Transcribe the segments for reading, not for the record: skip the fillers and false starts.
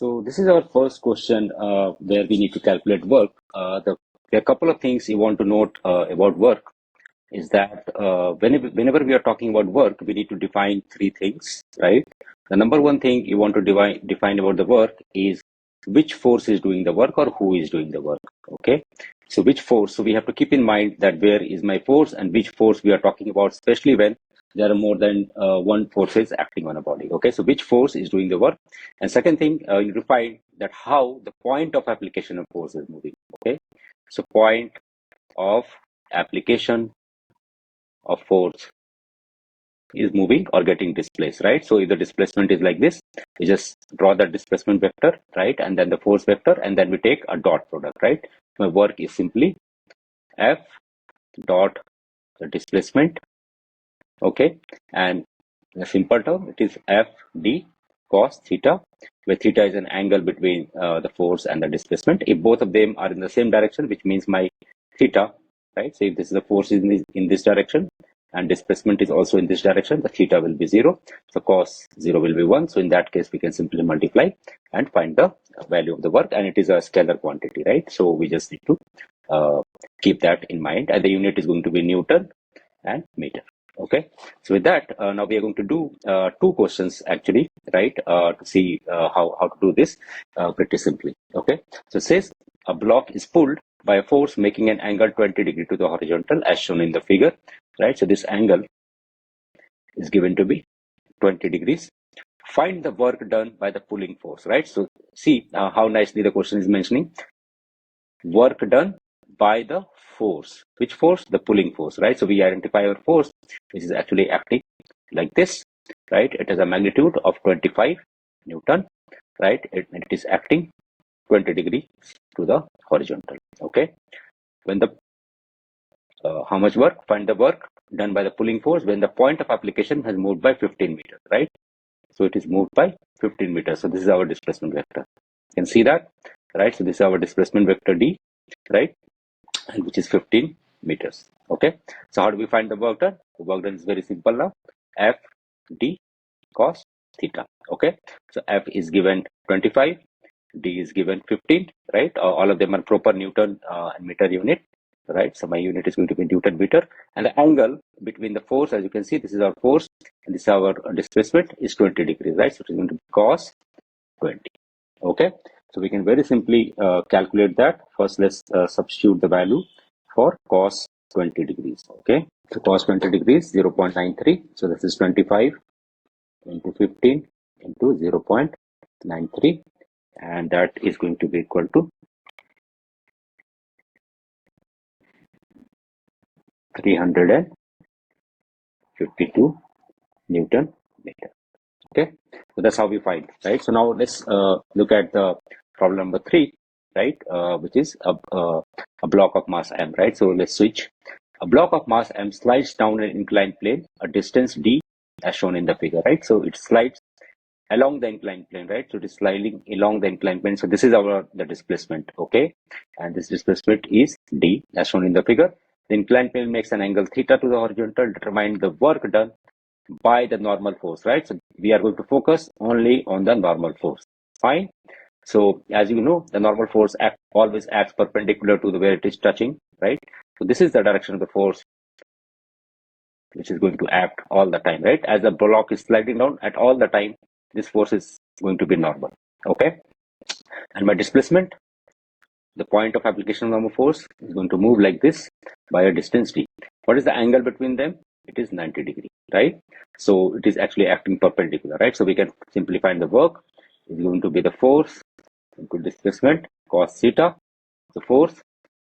So this is our first question where we need to calculate work. There are a couple of things you want to note about work is that whenever we are talking about work, we need to define three things, right? The number one thing you want to define about the work is which force is doing the work or who is doing the work, okay? So which force, so we have to keep in mind that where is my force and which force we are talking about, especially when there are more than one forces acting on a body, okay? So which force is doing the work? And second thing, you need to find that how the point of application of force is moving, okay? So point of application of force is moving or getting displaced, right? So if the displacement is like this, we just draw the displacement vector, right? And then the force vector, and then we take a dot product, right? My work is simply F dot the displacement, okay? And in a simple term, it is F d cos theta, where theta is an angle between the force and the displacement. If both of them are in the same direction, which means my theta, right? So if this is the force in this direction and displacement is also in this direction, the theta will be 0. So cos 0 will be 1. So in that case, we can simply multiply and find the value of the work, and it is a scalar quantity, right? So we just need to keep that in mind, and the unit is going to be Newton and meter. Okay, so with that, now we are going to do two questions actually, right, to see how to do this pretty simply. Okay, so it says a block is pulled by a force making an angle 20 degree to the horizontal as shown in the figure, right? So this angle is given to be 20 degrees. Find the work done by the pulling force, right? So see how nicely the question is mentioning work done by the force. Which force? The pulling force, right? So we identify our force, which is actually acting like this, right? It has a magnitude of 25 Newton, right? It is acting 20 degrees to the horizontal, okay? When the how much work? Find the work done by the pulling force when the point of application has moved by 15 meters, right? So it is moved by 15 meters. So this is our displacement vector. You can see that, right? So this is our displacement vector D, right? And which is 15 meters. Okay. So how do we find the work done? The work done is very simple now. F D cos theta. Okay. So F is given 25, D is given 15, right? All of them are proper Newton and meter unit, right? So my unit is going to be Newton meter, and the angle between the force, as you can see, this is our force and this is our displacement, is 20 degrees, right? So it is going to be cos 20. Okay, so we can very simply calculate that. First, let's substitute the value for cos 20 degrees. Okay, so cos 20 degrees 0.93. So this is 25 into 15 into 0.93, and that is going to be equal to 352 Newton meter. Okay, so that's how we find, right? So now let's look at the problem number 3, right? Which is a block of mass m, right? So let's switch. A block of mass m slides down an inclined plane, a distance d, as shown in the figure, right? So it slides along the inclined plane, right? So it is sliding along the inclined plane. So this is the displacement, okay? And this displacement is d, as shown in the figure. The inclined plane makes an angle theta to the horizontal. Determine the work done by the normal force, right? So we are going to focus only on the normal force. Fine. So as you know, the normal force always acts perpendicular to the where it is touching, right? So this is the direction of the force which is going to act all the time, right? As the block is sliding down, at all the time, this force is going to be normal, okay? And my displacement, the point of application of normal force, is going to move like this by a distance d. What is the angle between them? It is 90 degrees, right? So it is actually acting perpendicular, right? So we can simply find the work is going to be the force into displacement cos theta. The force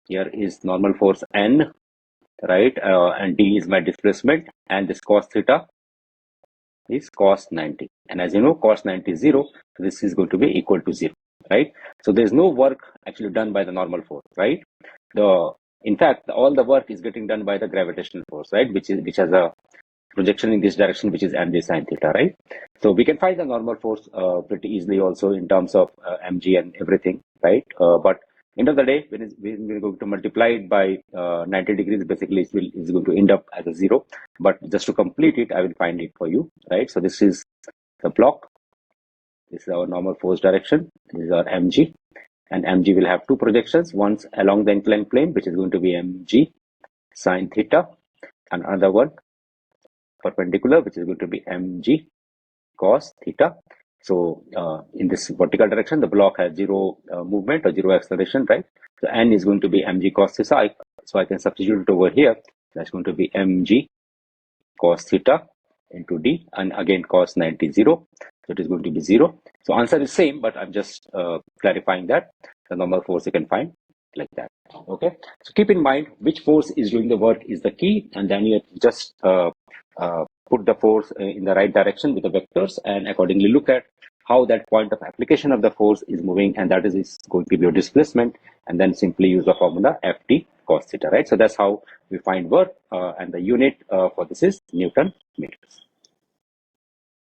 here is normal force N, right? And D is my displacement, and this cos theta is cos 90. And as you know, cos 90 is 0. So this is going to be equal to 0, right? So there is no work actually done by the normal force, right? In fact, all the work is getting done by the gravitational force, right? Which has a projection in this direction, which is mg sin theta, right? So we can find the normal force pretty easily also in terms of mg and everything, right? But end of the day, when we're going to multiply it by 90 degrees, basically it's going to end up as a 0. But just to complete it, I will find it for you, right? So this is the block, This is our normal force direction. This is our mg. And mg will have two projections. One's along the inclined plane, which is going to be mg sine theta. And another one perpendicular, which is going to be mg cos theta. So in this vertical direction, the block has zero movement or zero acceleration, right? So n is going to be mg cos theta. So I can substitute it over here. That's going to be mg cos theta into d, and again cos 90 0. So it is going to be 0. So answer is same, but I'm just clarifying that the normal force you can find like that. Okay. So keep in mind which force is doing the work is the key, and then you just put the force in the right direction with the vectors, and accordingly look at how that point of application of the force is moving, and that is going to be your displacement, and then simply use the formula ft cos theta, right? So that's how we find work, and the unit for this is Newton meters.